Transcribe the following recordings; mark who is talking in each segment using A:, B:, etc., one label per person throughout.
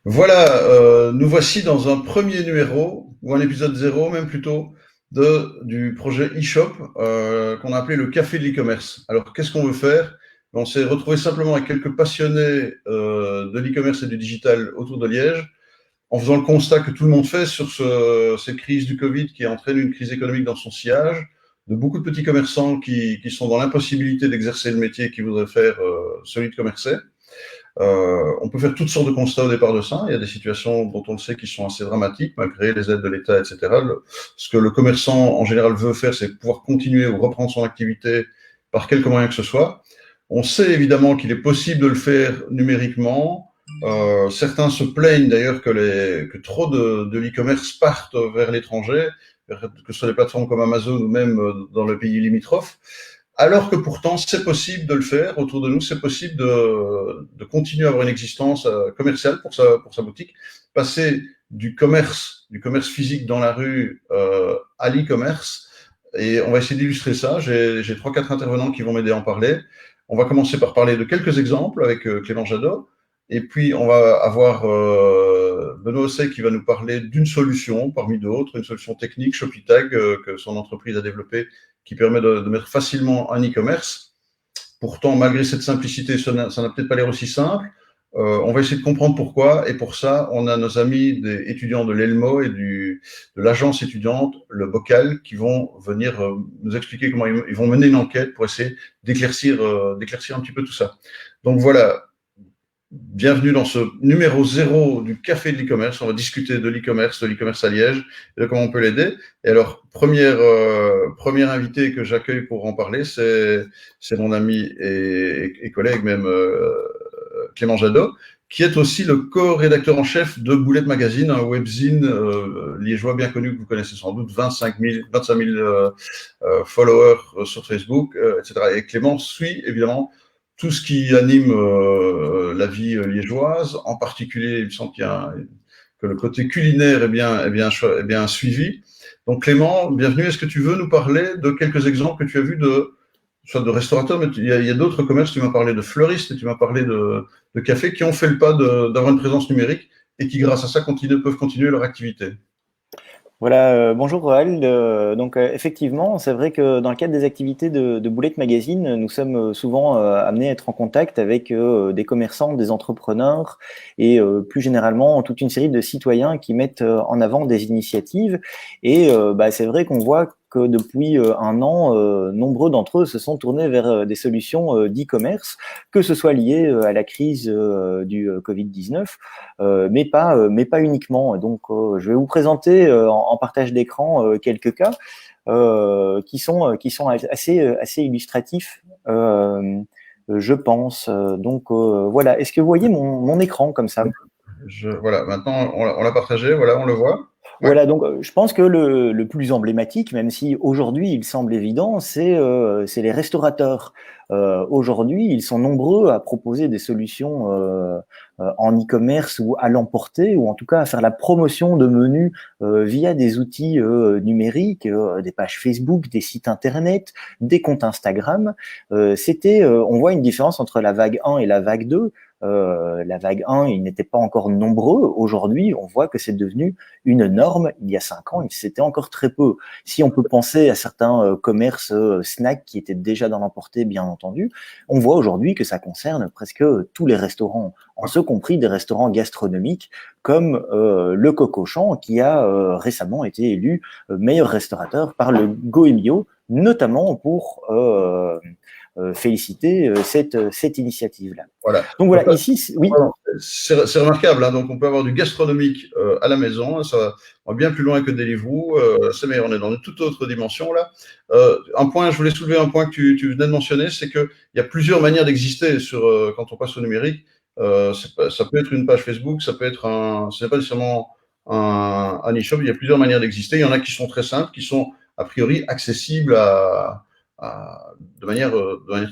A: Voilà, nous voici dans un premier numéro, ou un épisode zéro même plutôt, du projet eShop qu'on a appelé le Café de l'e-commerce. Alors qu'est-ce qu'on veut faire? On s'est retrouvé simplement avec quelques passionnés de l'e-commerce et du digital autour de Liège, en faisant le constat que tout le monde fait sur cette crise du Covid qui entraîne une crise économique dans son sillage, de beaucoup de petits commerçants qui sont dans l'impossibilité d'exercer le métier qu'ils voudraient faire, celui de commercer. On peut faire toutes sortes de constats au départ de ça. Il y a des situations dont on le sait qui sont assez dramatiques, malgré les aides de l'État, etc. Ce que le commerçant, en général, veut faire, c'est pouvoir continuer ou reprendre son activité par quelque moyen que ce soit. On sait évidemment qu'il est possible de le faire numériquement. Certains se plaignent d'ailleurs que trop de l'e-commerce partent vers l'étranger, que ce soit des plateformes comme Amazon ou même dans le pays limitrophe. Alors que pourtant, c'est possible de le faire autour de nous, c'est possible de continuer à avoir une existence commerciale pour sa boutique, passer du commerce physique dans la rue à l'e-commerce. Et on va essayer d'illustrer ça. J'ai 3-4 intervenants qui vont m'aider à en parler. On va commencer par parler de quelques exemples avec Clément Jadot. Et puis, on va avoir Benoît Osset qui va nous parler d'une solution parmi d'autres, une solution technique, Shopitag, que son entreprise a développée, qui permet de mettre facilement un e-commerce. Pourtant, malgré cette simplicité, ça n'a peut-être pas l'air aussi simple. On va essayer de comprendre pourquoi. Et pour ça, on a nos amis des étudiants de l'ELMO et de l'agence étudiante, le Bocal, qui vont venir nous expliquer comment ils vont mener une enquête pour essayer d'éclaircir un petit peu tout ça. Donc voilà, bienvenue dans ce numéro 0 du Café de l'e-commerce. On va discuter de l'e-commerce à Liège et de comment on peut l'aider. Et alors, première invité que j'accueille pour en parler, c'est mon ami et collègue même Clément Jadot, qui est aussi le co-rédacteur en chef de Boulette Magazine, un webzine liégeois bien connu que vous connaissez sans doute, 25 000 followers sur Facebook, etc. Et Clément suit évidemment tout ce qui anime la vie liégeoise, en particulier, il me semble que le côté culinaire est bien suivi. Donc Clément, bienvenue. Est-ce que tu veux nous parler de quelques exemples que tu as vus soit de restaurateurs, mais il y a d'autres commerces, tu m'as parlé de fleuristes et tu m'as parlé de cafés qui ont fait le pas d'avoir une présence numérique et qui, grâce à ça, peuvent continuer leur activité.
B: Voilà, bonjour Roald. Effectivement, c'est vrai que dans le cadre des activités de Boulette Magazine, nous sommes souvent amenés à être en contact avec des commerçants, des entrepreneurs et plus généralement toute une série de citoyens qui mettent en avant des initiatives. Et c'est vrai qu'on voit que depuis un an, nombreux d'entre eux se sont tournés vers des solutions d'e-commerce, que ce soit lié à la crise du Covid-19, mais pas uniquement. Donc, je vais vous présenter en partage d'écran quelques cas qui sont assez illustratifs, je pense. Voilà. Est-ce que vous voyez mon écran comme ça?
A: Voilà, maintenant on l'a partagé, voilà, on le voit. Ouais.
B: Voilà, donc je pense que le plus emblématique, même si aujourd'hui il semble évident, c'est les restaurateurs. Aujourd'hui, ils sont nombreux à proposer des solutions en e-commerce ou à l'emporter, ou en tout cas à faire la promotion de menus via des outils numériques, des pages Facebook, des sites internet, des comptes Instagram. On voit une différence entre la vague 1 et la vague 2. La vague 1, ils n'étaient pas encore nombreux. Aujourd'hui, on voit que c'est devenu une norme. Il y a 5 ans, c'était encore très peu. Si on peut penser à certains commerces snacks qui étaient déjà dans l'emporté, bien entendu, on voit aujourd'hui que ça concerne presque tous les restaurants, en ce compris des restaurants gastronomiques comme le Coq au Champ, qui a récemment été élu meilleur restaurateur par le Goemio, notamment pour féliciter cette initiative-là.
A: Voilà.
B: Donc voilà, ici, oui.
A: C'est remarquable, hein. Donc on peut avoir du gastronomique à la maison, ça va bien plus loin que Deliveroo, c'est meilleur, on est dans une toute autre dimension là. Je voulais soulever un point que tu venais de mentionner, c'est qu'il y a plusieurs manières d'exister quand on passe au numérique. Ça peut être une page Facebook, ce n'est pas nécessairement un e-shop, il y a plusieurs manières d'exister. Il y en a qui sont très simples, qui sont a priori accessibles de manière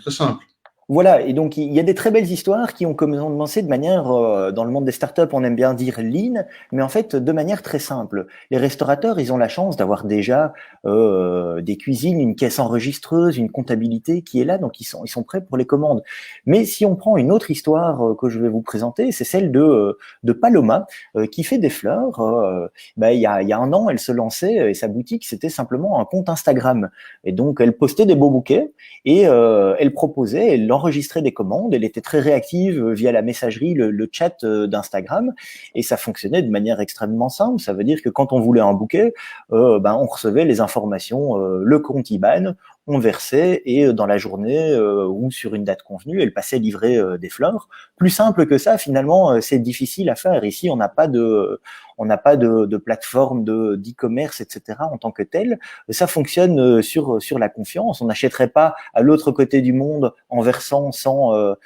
A: très simple.
B: Voilà, et donc il y a des très belles histoires qui ont commencé de manière, dans le monde des startups, on aime bien dire lean, mais en fait de manière très simple. Les restaurateurs, ils ont la chance d'avoir déjà des cuisines, une caisse enregistreuse, une comptabilité qui est là, donc ils sont prêts pour les commandes. Mais si on prend une autre histoire que je vais vous présenter, c'est celle de Paloma, qui fait des fleurs. Il y a un an, elle se lançait et sa boutique, c'était simplement un compte Instagram. Et donc elle postait des beaux bouquets et elle proposait, elle enregistrait des commandes, elle était très réactive via la messagerie, le chat d'Instagram, et ça fonctionnait de manière extrêmement simple. Ça veut dire que quand on voulait un bouquet, on recevait les informations, le compte IBAN, on versait et dans la journée ou sur une date convenue, elle passait livrer des fleurs. Plus simple que ça, finalement, c'est difficile à faire. Ici, on n'a pas de plateforme d'e-commerce, etc. en tant que tel. Ça fonctionne sur la confiance. On n'achèterait pas à l'autre côté du monde en versant sans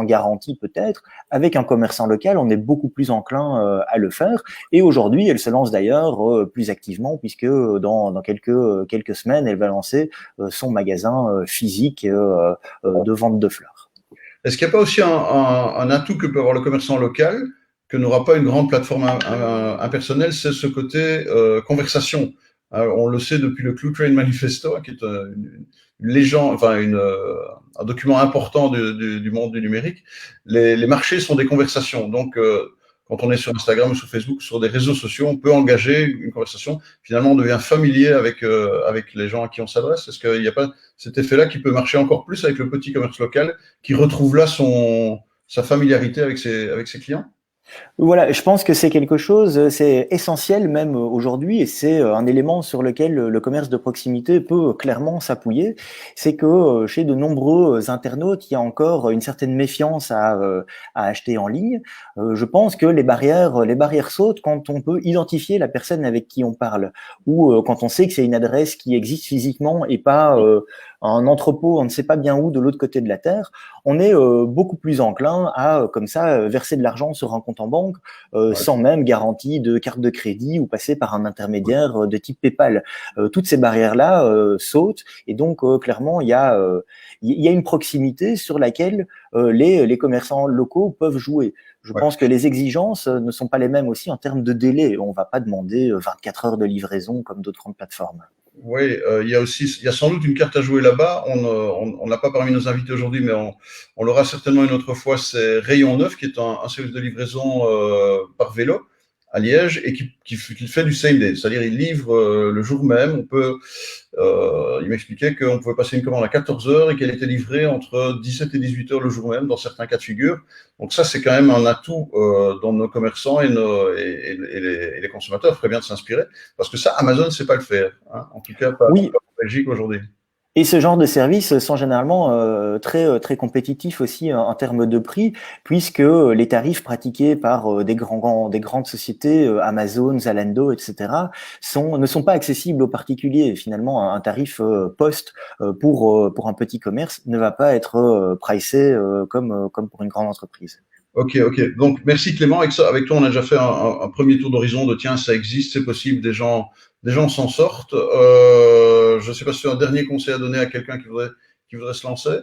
B: garantie peut-être. Avec un commerçant local, on est beaucoup plus enclin à le faire. Et aujourd'hui, elle se lance d'ailleurs plus activement puisque dans quelques semaines, elle va lancer son magasin physique de vente de fleurs.
A: Est-ce qu'il n'y a pas aussi un atout que peut avoir le commerçant local, que n'aura pas une grande plateforme impersonnelle, c'est ce côté conversation. On le sait depuis le Clue Train Manifesto, qui est une légende, enfin un document important du monde du numérique. Les marchés sont des conversations. Donc, quand on est sur Instagram ou sur Facebook, sur des réseaux sociaux, on peut engager une conversation. Finalement, on devient familier avec les gens à qui on s'adresse. Est-ce qu'il n'y a pas cet effet-là qui peut marcher encore plus avec le petit commerce local qui retrouve là sa familiarité avec ses clients?
B: Voilà, je pense que c'est quelque chose, c'est essentiel même aujourd'hui, et c'est un élément sur lequel le commerce de proximité peut clairement s'appuyer. C'est que chez de nombreux internautes, il y a encore une certaine méfiance à acheter en ligne. Je pense que les barrières sautent quand on peut identifier la personne avec qui on parle, ou quand on sait que c'est une adresse qui existe physiquement et pas un entrepôt, on ne sait pas bien où, de l'autre côté de la terre. On est beaucoup plus enclin à, comme ça, verser de l'argent sur un compte en banque
A: Ouais.
B: sans même garantie de carte de crédit ou passer par un intermédiaire de type PayPal. Toutes ces barrières-là sautent et donc clairement, il y a une proximité sur laquelle les commerçants locaux peuvent jouer. Je
A: Ouais.
B: pense que les exigences ne sont pas les mêmes aussi en termes de délai. On ne va pas demander 24 heures de livraison comme d'autres grandes plateformes.
A: Oui, il y a sans doute une carte à jouer là-bas. On l'a pas parmi nos invités aujourd'hui, mais on l'aura certainement une autre fois. C'est Rayon Neuf, qui est un service de livraison par vélo à Liège et qui fait du same day, c'est-à-dire il livre le jour même. Il m'expliquait qu'on pouvait passer une commande à 14 heures et qu'elle était livrée entre 17 et 18 heures le jour même dans certains cas de figure. Donc ça, c'est quand même un atout dont nos commerçants et les consommateurs feraient bien de s'inspirer, parce que ça, Amazon ne sait pas le faire, hein. En tout cas pas
B: Oui,
A: en Belgique aujourd'hui.
B: et ce genre de services sont généralement très compétitifs aussi en termes de prix, puisque les tarifs pratiqués par des grandes sociétés, Amazon, Zalando, etc., ne sont pas accessibles aux particuliers. Finalement, un tarif post pour un petit commerce ne va pas être pricé comme pour une grande entreprise.
A: Ok, ok. Donc merci Clément. Avec toi, on a déjà fait un premier tour d'horizon de tiens, ça existe, c'est possible, des gens s'en sortent. Je ne sais pas si tu as un dernier conseil à donner à quelqu'un qui voudrait se lancer.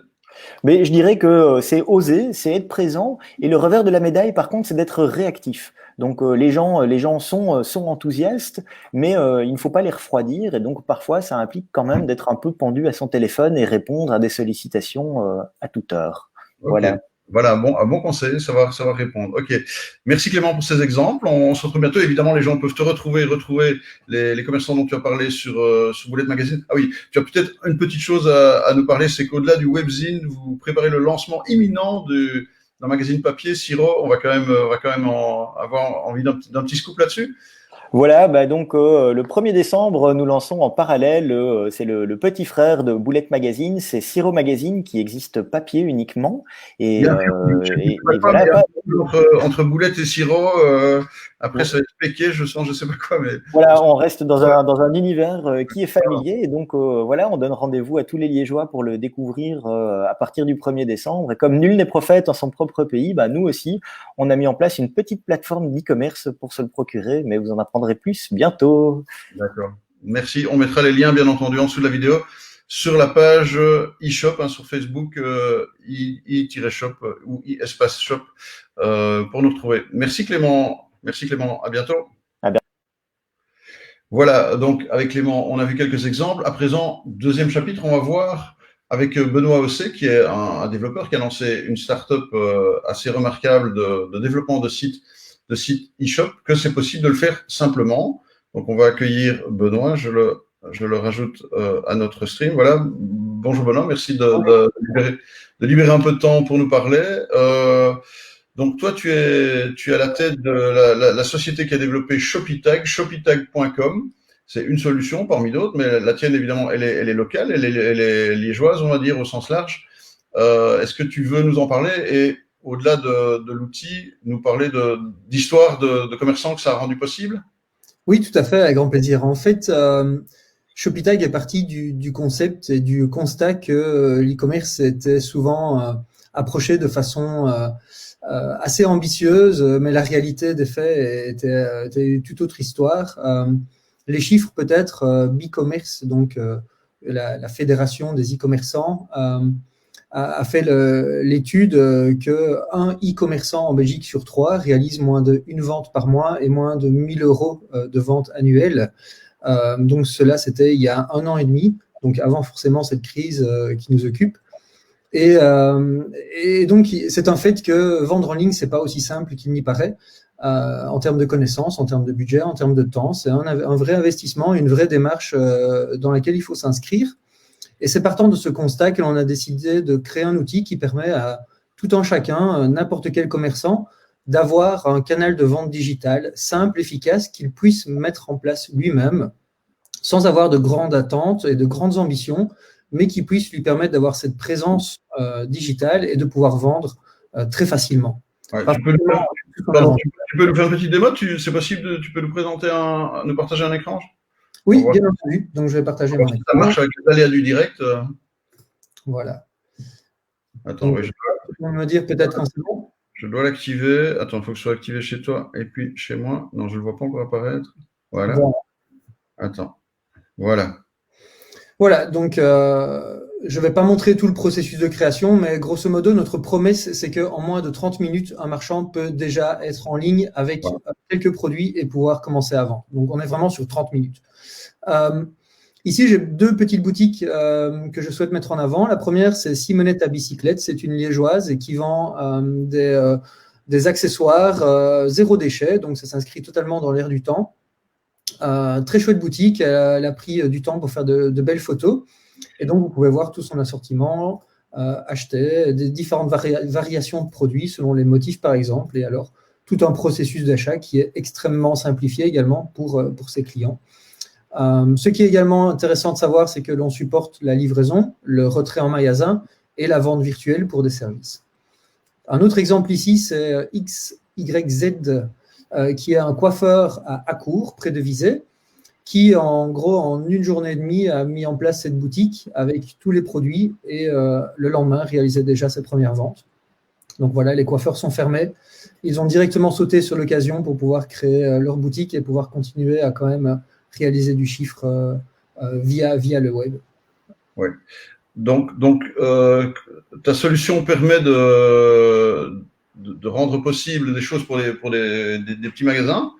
B: Mais je dirais que c'est oser, c'est être présent. Et le revers de la médaille, par contre, c'est d'être réactif. Donc les gens sont enthousiastes, mais il ne faut pas les refroidir. Et donc parfois, ça implique quand même d'être un peu pendu à son téléphone et répondre à des sollicitations à toute heure.
A: Ok,
B: Voilà.
A: voilà, un bon conseil, ça va répondre. Ok, merci Clément pour ces exemples. On se retrouve bientôt. Évidemment, les gens peuvent te retrouver les commerçants dont tu as parlé sur Boulette Magazine. Ah oui, tu as peut-être une petite chose à nous parler, c'est qu'au-delà du webzine, vous préparez le lancement imminent d'un magazine papier, Siro. On va quand même avoir envie d'un petit scoop là-dessus.
B: Voilà, bah donc le 1er décembre, nous lançons en parallèle, c'est le petit frère de Boulette Magazine, c'est Siro Magazine qui existe papier uniquement. Et,
A: Bien sûr,
B: euh,
A: je ne sais
B: et, et
A: pas,
B: voilà,
A: mais entre Boulette et Siro, après ça va être péqué, je sens, je sais pas quoi, mais
B: voilà, on reste dans
A: ouais,
B: un univers qui est familier. Et donc voilà, on donne rendez-vous à tous les Liégeois pour le découvrir à partir du 1er décembre. Et comme nul n'est prophète en son propre pays, bah, nous aussi, on a mis en place une petite plateforme d'e-commerce pour se le procurer, mais vous en apprendrez plus bientôt.
A: d'accord. Merci. On mettra les liens, bien entendu, en dessous de la vidéo sur la page e-shop sur Facebook, i-shop ou i-espace shop pour nous retrouver. Merci Clément. Merci Clément. À bientôt. Voilà, donc avec Clément, on a vu quelques exemples. À présent, deuxième chapitre, on va voir avec Benoît Ossé, qui est un développeur qui a lancé une start-up assez remarquable de développement de sites e-shop, que c'est possible de le faire simplement. Donc, on va accueillir Benoît. Je le rajoute à notre stream. Voilà. Bonjour Benoît, merci de libérer un peu de temps pour nous parler. Donc, toi, tu es à la tête de la société qui a développé Shopitag, shopitag.com. C'est une solution parmi d'autres, mais la tienne, évidemment, elle est locale, elle est liégeoise, on va dire, au sens large. Est-ce que tu veux nous en parler et, au-delà de l'outil, nous parler d'histoire de commerçants que ça a rendu possible?
C: Oui, tout à fait, avec grand plaisir. En fait, Shopitag est parti du concept et du constat que l'e-commerce était souvent approché de façon assez ambitieuse, mais la réalité des faits était une toute autre histoire. Les chiffres peut-être, Bicommerce, donc la fédération des e-commerçants, a fait l'étude qu'un e-commerçant en Belgique sur 3 réalise moins d'une vente par mois et moins de 1 000 euros de vente annuelle. Donc cela, c'était il y a 1 an et demi, donc avant forcément cette crise qui nous occupe. Et donc, c'est un fait que vendre en ligne, c'est pas aussi simple qu'il n'y paraît. En termes de connaissances, en termes de budget, en termes de temps, c'est un vrai investissement, une vraie démarche dans laquelle il faut s'inscrire. Et c'est partant de ce constat que l'on a décidé de créer un outil qui permet à tout un chacun, n'importe quel commerçant, d'avoir un canal de vente digitale simple, efficace, qu'il puisse mettre en place lui-même, sans avoir de grandes attentes et de grandes ambitions, mais qui puisse lui permettre d'avoir cette présence digitale et de pouvoir vendre très facilement.
A: Ouais, tu peux nous faire une petite démo, c'est possible, tu peux nous présenter nous partager un écran?
C: Oui, bien entendu. Donc, je vais partager mon écran.
A: Ça marche avec les aléas du direct.
C: Voilà.
A: Attends,
C: donc, tu peux me dire peut-être un second.
A: Je dois l'activer. Attends, il faut que ce soit activé chez toi et puis chez moi. Non, je ne le vois pas encore apparaître. Voilà. Attends. Voilà.
C: Voilà, donc je ne vais pas montrer tout le processus de création, mais grosso modo, notre promesse, c'est qu'en moins de 30 minutes, un marchand peut déjà être en ligne avec quelques produits et pouvoir commencer à vendre. Donc, on est vraiment sur 30 minutes. Ici, j'ai 2 petites boutiques que je souhaite mettre en avant. La première, c'est Simonette à bicyclette. C'est une liégeoise et qui vend des accessoires zéro déchet. Donc, ça s'inscrit totalement dans l'air du temps. Très chouette boutique, elle a pris du temps pour faire de belles photos et donc vous pouvez voir tout son assortiment, acheter des différentes variations de produits selon les motifs par exemple, et alors tout un processus d'achat qui est extrêmement simplifié également pour ses clients. Ce qui est également intéressant de savoir, c'est que l'on supporte la livraison, le retrait en magasin et la vente virtuelle pour des services. Un autre exemple ici, c'est XYZ, qui est un coiffeur à Accourt, près de Visé, qui, en gros, en 1 journée et demie, a mis en place cette boutique avec tous les produits et le lendemain, réalisait déjà ses premières ventes. Donc voilà, les coiffeurs sont fermés. Ils ont directement sauté sur l'occasion pour pouvoir créer leur boutique et pouvoir continuer à quand même réaliser du chiffre via le web.
A: Oui. Donc ta solution permet de rendre possible des choses pour des petits magasins,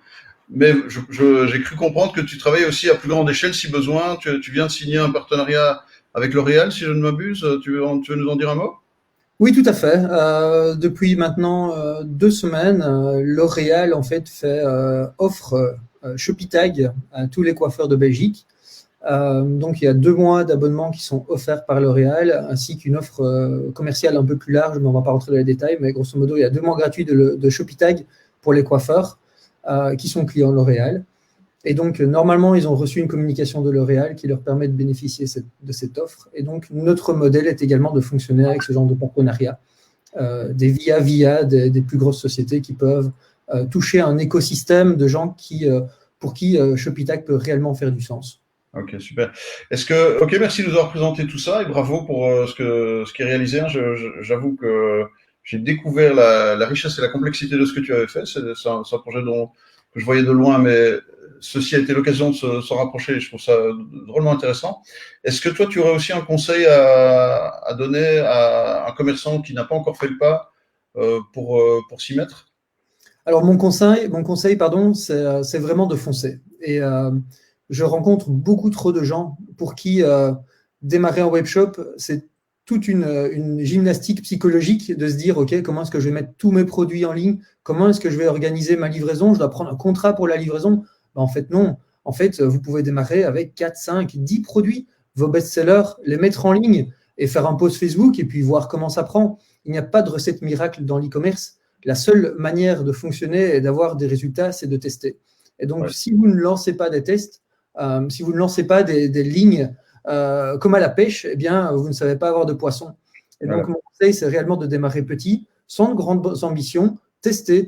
A: mais j'ai cru comprendre que tu travailles aussi à plus grande échelle si besoin. Tu viens de signer un partenariat avec L'Oréal, si je ne m'abuse. Tu veux nous en dire un mot?
C: Oui, tout à fait. Depuis maintenant 2 semaines, L'Oréal en fait offre Shopitag à tous les coiffeurs de Belgique. Donc, il y a 2 mois d'abonnement qui sont offerts par L'Oréal, ainsi qu'une offre commerciale un peu plus large, mais on ne va pas rentrer dans les détails, mais grosso modo, il y a 2 mois gratuits de Shopitag pour les coiffeurs qui sont clients L'Oréal. Et donc, normalement, ils ont reçu une communication de L'Oréal qui leur permet de bénéficier de cette offre. Et donc, notre modèle est également de fonctionner avec ce genre de partenariat, via des plus grosses sociétés qui peuvent toucher un écosystème de gens pour qui Shopitag peut réellement faire du sens.
A: Ok, super. Ok, merci de nous avoir présenté tout ça et bravo pour ce qui est réalisé. J'avoue que j'ai découvert la richesse et la complexité de ce que tu avais fait. C'est un projet dont que je voyais de loin, mais ceci a été l'occasion de se rapprocher. Je trouve ça drôlement intéressant. Est-ce que toi, tu aurais aussi un conseil à donner à un commerçant qui n'a pas encore fait le pas pour s'y mettre?
C: Alors, mon conseil, pardon, c'est vraiment de foncer. Et je rencontre beaucoup trop de gens pour qui démarrer un webshop, c'est toute une gymnastique psychologique de se dire, OK, comment est-ce que je vais mettre tous mes produits en ligne? Comment est-ce que je vais organiser ma livraison? Je dois prendre un contrat pour la livraison? Ben, en fait, non. En fait, vous pouvez démarrer avec 4, 5, 10 produits, vos best-sellers, les mettre en ligne et faire un post Facebook et puis voir comment ça prend. Il n'y a pas de recette miracle dans l'e-commerce. La seule manière de fonctionner et d'avoir des résultats, c'est de tester. Et donc, si vous ne lancez pas des tests, si vous ne lancez pas des lignes comme à la pêche, eh bien, vous ne savez pas avoir de poisson. Et donc, mon conseil, c'est réellement de démarrer petit, sans de grandes ambitions, tester,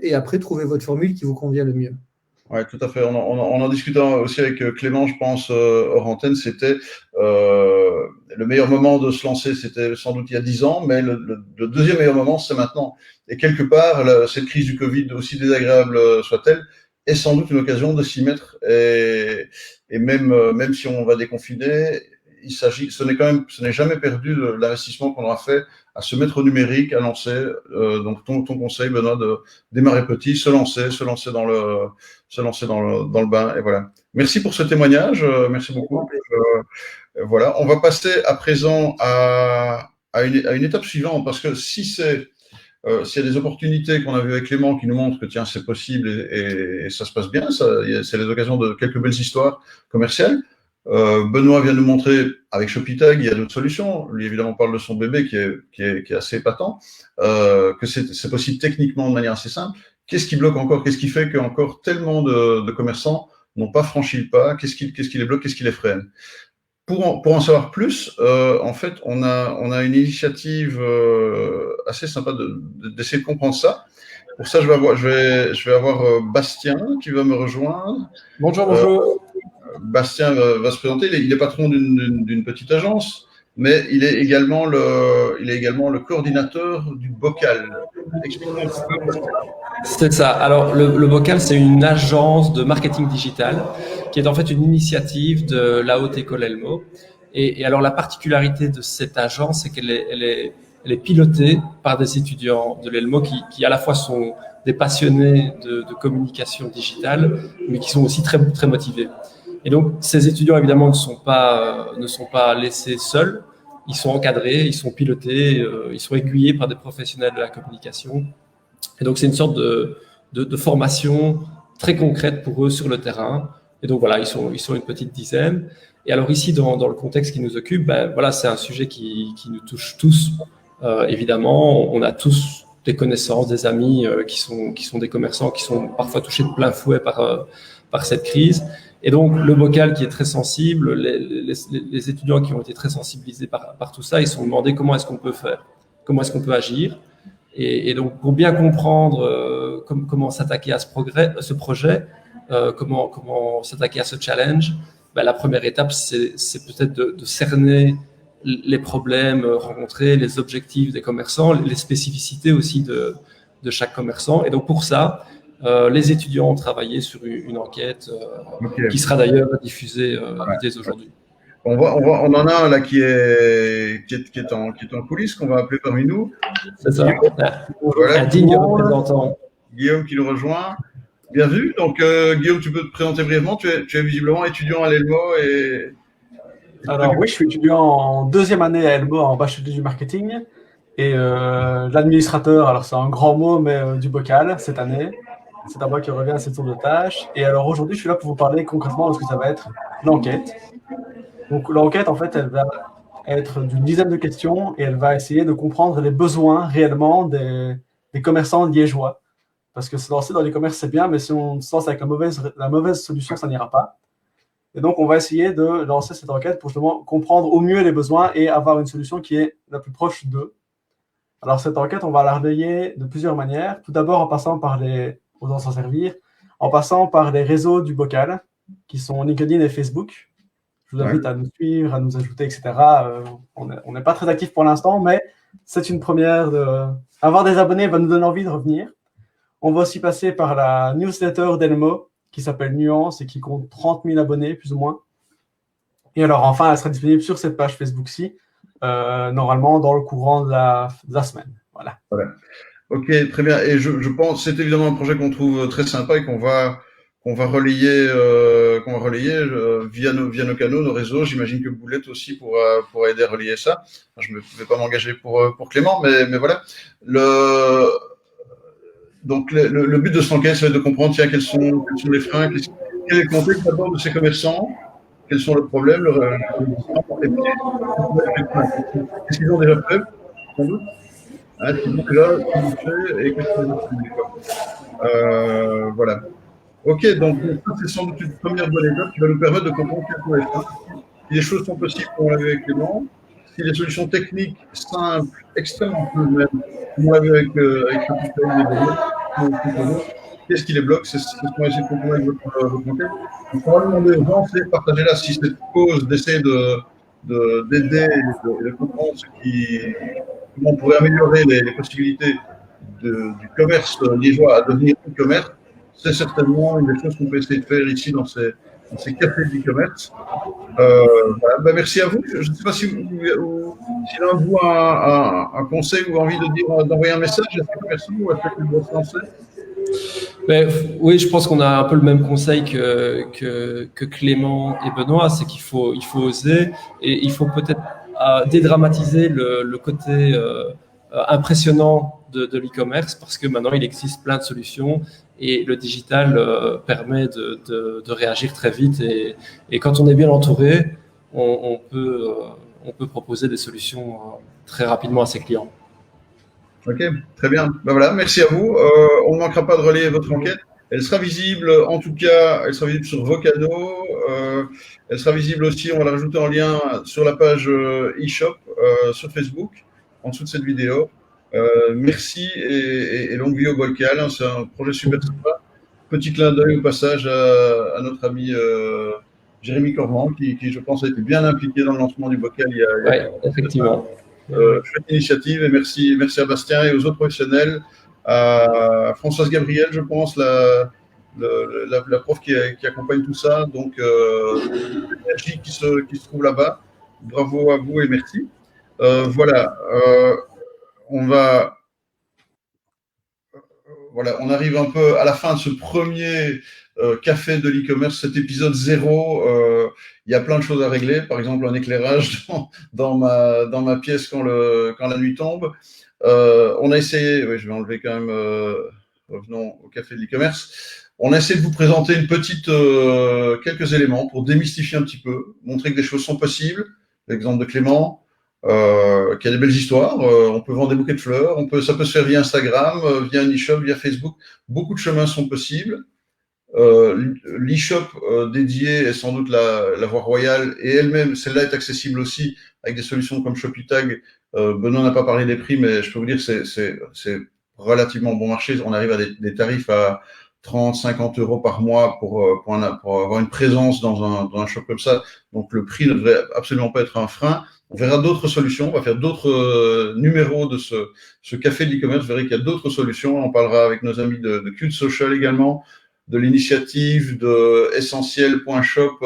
C: et après, trouver votre formule qui vous convient le mieux.
A: Oui, tout à fait. On en discutait aussi avec Clément, je pense, hors antenne. C'était le meilleur moment de se lancer, c'était sans doute il y a 10 ans, mais le deuxième meilleur moment, c'est maintenant. Et quelque part, cette crise du Covid, aussi désagréable soit-elle, est sans doute une occasion de s'y mettre. Et même si on va déconfiner, ce n'est jamais perdu de l'investissement qu'on aura fait à se mettre au numérique, à lancer. Donc ton conseil, Benoît, de démarrer petit, se lancer dans le bain, et voilà. Merci pour ce témoignage, merci beaucoup. Voilà, on va passer à présent à une étape suivante, parce que s'il y a des opportunités qu'on a vues avec Clément qui nous montrent que tiens, c'est possible et ça se passe bien, c'est les occasions de quelques belles histoires commerciales. Benoît vient nous montrer avec Shopitag, il y a d'autres solutions. Lui, évidemment, parle de son bébé qui est assez épatant, que c'est possible techniquement de manière assez simple. Qu'est-ce qui bloque encore? Qu'est-ce qui fait qu'encore tellement de commerçants n'ont pas franchi le pas? Qu'est-ce qui les bloque? Qu'est-ce qui les freine? Pour en savoir plus, en fait, on a une initiative assez sympa d'essayer de comprendre ça. Pour ça, je vais avoir Bastien qui va me rejoindre.
D: Bonjour.
A: Bastien va se présenter. Il est patron d'une petite agence, mais il est également le coordinateur du Bocal. Explique-moi un peu.
D: C'est ça. Alors, le Bocal, c'est une agence de marketing digital qui est en fait une initiative de la Haute École Elmo. Et alors, la particularité de cette agence, c'est qu'elle est pilotée par des étudiants de l'Elmo qui à la fois sont des passionnés de communication digitale, mais qui sont aussi très, très motivés. Et donc, ces étudiants, évidemment, ne sont pas laissés seuls. Ils sont encadrés, ils sont pilotés, ils sont aiguillés par des professionnels de la communication. Et donc, c'est une sorte de formation très concrète pour eux sur le terrain. Et donc, voilà, ils sont une petite dizaine. Et alors, ici, dans le contexte qui nous occupe, voilà, c'est un sujet qui nous touche tous. Évidemment, on a tous des connaissances, des amis qui sont des commerçants, qui sont parfois touchés de plein fouet par cette crise. Et donc, le Bocal qui est très sensible, les étudiants qui ont été très sensibilisés par tout ça, ils se sont demandé comment est-ce qu'on peut faire, comment est-ce qu'on peut agir. Et donc, pour bien comprendre comment s'attaquer à ce projet, comment s'attaquer à ce challenge, la première étape, c'est peut-être de cerner les problèmes rencontrés, les objectifs des commerçants, les spécificités aussi de chaque commerçant. Et donc, pour ça, les étudiants ont travaillé sur une enquête qui sera d'ailleurs diffusée dès aujourd'hui.
A: On en a un là qui est en coulisses, qu'on va appeler parmi nous.
D: C'est ça. Voilà, un digne représentant.
A: Guillaume qui nous rejoint. Bien vu. Donc, Guillaume, tu peux te présenter brièvement. Tu es visiblement étudiant à l'Elmo.
E: Alors oui, je suis étudiant en deuxième année à Elmo en bachelier du marketing. Et l'administrateur, alors c'est un grand mot, mais du Bocal cette année. C'est à moi qui revient à ce tour de tâche. Et alors aujourd'hui, je suis là pour vous parler concrètement de ce que ça va être l'enquête. Donc l'enquête, en fait, elle va être d'une dizaine de questions et elle va essayer de comprendre les besoins réellement des commerçants liégeois. Parce que se lancer dans l'e-commerce, c'est bien, mais si on se lance avec la mauvaise solution, ça n'ira pas. Et donc, on va essayer de lancer cette enquête pour justement comprendre au mieux les besoins et avoir une solution qui est la plus proche d'eux. Alors, cette enquête, on va la relayer de plusieurs manières. Tout d'abord, en passant par osant s'en servir, en passant par les réseaux du Bocal, qui sont LinkedIn et Facebook. Je vous invite à nous suivre, à nous ajouter, etc. On n'est pas très actifs pour l'instant, mais c'est une première. Avoir des abonnés va nous donner envie de revenir. On va aussi passer par la newsletter d'Elmo, qui s'appelle Nuance et qui compte 30 000 abonnés, plus ou moins. Et alors, enfin, elle sera disponible sur cette page Facebook-ci, normalement dans le courant de la semaine. Voilà.
A: Ok, très bien. Et je pense, c'est évidemment un projet qu'on trouve très sympa et qu'on va relayer, via nos canaux, nos réseaux. J'imagine que Boulette aussi pourra aider à relayer ça. Enfin, je ne vais pas m'engager pour Clément, mais voilà. Donc le but de cette enquête, c'est de comprendre, tiens, quels sont les freins, quel est le contexte d'abord de ces commerçants, quels sont leurs problèmes, qu'est-ce qu'ils ont déjà fait, sans doute. Hein, ce qu'ils ont là, ce qu'ils ont fait et qu'est-ce qu'ils ont fait. Voilà. Ok, donc ça, c'est sans doute une première bonne étape qui va nous permettre de comprendre quels sont les freins. Si les choses sont possibles, on l'a vu avec Clément. Si les solutions techniques simples, extrêmement simples même, on l'a vu avec qu'est-ce qui les bloque? C'est ce qu'on va essayer de comprendre avec votre enquête. Donc, on va demander aux gens, c'est partager là si cette cause d'essayer d'aider et de comprendre comment on pourrait améliorer les possibilités du commerce liégeois à devenir e-commerce, c'est certainement une des choses qu'on peut essayer de faire ici dans ces cafés d'e-commerce. Voilà. Ben, merci à vous. Je ne sais pas si l'un de vous a un conseil ou envie d'envoyer un message à ces personnes ou à ceux qui vont se lancer.
D: Oui, je pense qu'on a un peu le même conseil que Clément et Benoît, c'est qu'il faut oser et il faut peut-être dédramatiser le côté impressionnant de l'e-commerce parce que maintenant il existe plein de solutions et le digital permet de réagir très vite et quand on est bien entouré, on peut proposer des solutions très rapidement à ses clients.
A: Ok, très bien. Ben voilà, merci à vous. On ne manquera pas de relayer votre enquête. Elle sera visible, en tout cas, elle sera visible sur vos canaux. Elle sera visible aussi, on va la rajouter en lien sur la page e-shop sur Facebook, en dessous de cette vidéo. Merci et longue vie au Bocal. Hein, c'est un projet super sympa. Petit clin d'œil au passage à notre ami Jérémy Cormand, qui, je pense, a été bien impliqué dans le lancement du Bocal il y a
D: Oui, effectivement.
A: Chouette initiative et merci à Bastien et aux autres professionnels, à Françoise Gabriel, je pense, la prof qui accompagne tout ça, donc l'énergie qui se trouve là-bas. Bravo à vous et merci. Voilà, on arrive un peu à la fin de ce premier café de l'e-commerce, cet épisode 0. Il y a plein de choses à régler, par exemple un éclairage dans ma pièce quand la nuit tombe. On a essayé, oui, je vais enlever quand même, revenons au café de l'e-commerce. On a essayé de vous présenter quelques éléments pour démystifier un petit peu, montrer que des choses sont possibles. L'exemple de Clément, qui a des belles histoires. On peut vendre des bouquets de fleurs, ça peut se faire via Instagram, via un e-shop, via Facebook. Beaucoup de chemins sont possibles. L'e-shop dédié est sans doute la voie royale et elle-même, celle-là est accessible aussi avec des solutions comme Shopitag. Benoît n'a pas parlé des prix, mais je peux vous dire que c'est relativement bon marché. On arrive à des tarifs à 30, 50 euros par mois pour avoir une présence dans un shop comme ça. Donc le prix ne devrait absolument pas être un frein. On verra d'autres solutions, on va faire d'autres numéros de ce café de l'e-commerce. Vous verrez qu'il y a d'autres solutions. On parlera avec nos amis de Cult Social également, de l'initiative de Essentiel.shop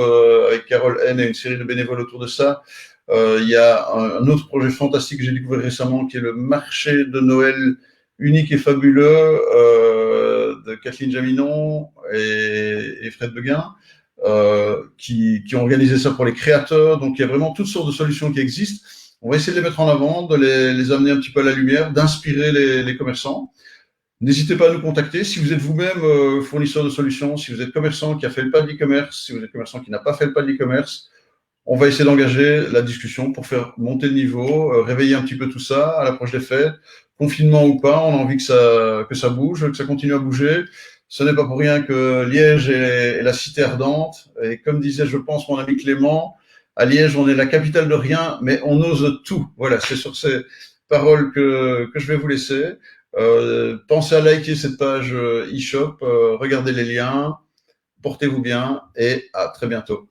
A: avec Carole N et une série de bénévoles autour de ça. Il y a un autre projet fantastique que j'ai découvert récemment qui est le marché de Noël unique et fabuleux de Kathleen Jaminon et Fred Beguin. Qui ont organisé ça pour les créateurs. Donc, il y a vraiment toutes sortes de solutions qui existent. On va essayer de les mettre en avant, de les amener un petit peu à la lumière, d'inspirer les commerçants. N'hésitez pas à nous contacter. Si vous êtes vous-même fournisseur de solutions, si vous êtes commerçant qui a fait le pas de l'e-commerce, si vous êtes commerçant qui n'a pas fait le pas de l'e-commerce, on va essayer d'engager la discussion pour faire monter le niveau, réveiller un petit peu tout ça à l'approche des fêtes. Confinement ou pas, on a envie que ça bouge, que ça continue à bouger. Ce n'est pas pour rien que Liège est la cité ardente. Et comme disait, je pense, mon ami Clément, à Liège, on est la capitale de rien, mais on ose tout. Voilà, c'est sur ces paroles que je vais vous laisser. Pensez à liker cette page e-shop, regardez les liens, portez-vous bien et à très bientôt.